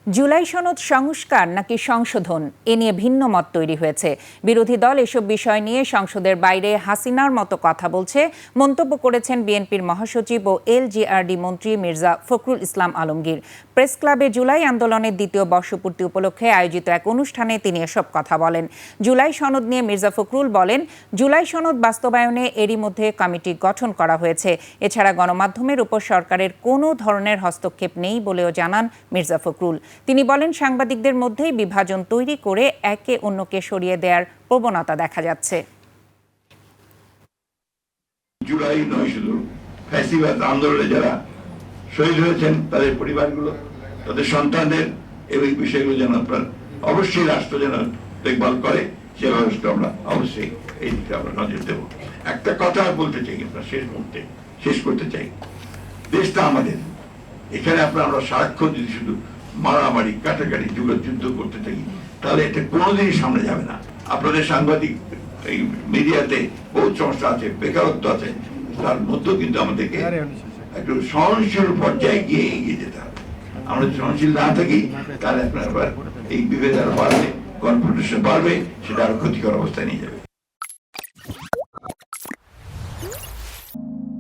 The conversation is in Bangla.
জুলাই সনদ সংস্কার নাকি সংশোধন এ নিয়ে ভিন্ন মত তৈরি হয়েছে। বিরোধী দল এসব বিষয় নিয়ে সংসদের বাইরে হাসিনার মতো কথা বলছে মন্তব্য করেছেন বিএনপির মহাসচিব ও এলজিআরডি মন্ত্রী মির্জা ফখরুল ইসলাম আলমগীর। প্রেস ক্লাবে জুলাই আন্দোলনের দ্বিতীয় বর্ষপূর্তি উপলক্ষে আয়োজিত এক অনুষ্ঠানে তিনি এসব কথা বলেন। জুলাই সনদ নিয়ে মির্জা ফখরুল বলেন, জুলাই সনদ বাস্তবায়নে এরই মধ্যে কমিটি গঠন করা হয়েছে। এছাড়া গণমাধ্যমের উপর সরকারের কোনো ধরনের হস্তক্ষেপ নেই বলেও জানান মির্জা ফখরুল। তিনি বলেন, সাংবাদিকদের মধ্যেই বিভাজন তৈরি করে একে অন্যকে সরিয়ে দেওয়ার প্রবণতা দেখা যাচ্ছে। জুলাই নয়, শুধু ফ্যাসিবাদ আন্দোলনে যারা শহীদ হয়েছেন তাদের পরিবারগুলো, তাদের সন্তানদের এই বিষয়গুলো যেন আপনার অবশ্যই রাষ্ট্র যেন দেখভাল করে, সেভাবে আমরা অবশ্যই এই দিকে আমরা নজর দেব। একটা কথা বলতে চাই, আপনার শেষ করতে চাই, দেশটা আমাদের। এখানে আমরা সারাক্ষণ যদি শুধু মারামারি কাটাকাটি যুদ্ধ করতে থাকি, তাহলে এটা কোনোদিনই সামনে যাবে না। আপনাদের সাংবাদিক এই মিডিয়াতে বহুত সমস্যা আছে, বেকারত্ব আছে, তার মধ্যেও কিন্তু আমাদেরকে একটু সহনশীল পর্যায়ে গিয়ে এগিয়ে যেতে হবে। আমরা যদি সহনশীল না থাকি, তাহলে আপনার এই বিভেদ আরো বাড়বে, কনফ্রন্টেশন বাড়বে, সেটা আরো ক্ষতিকর অবস্থায় নিয়ে যাবে।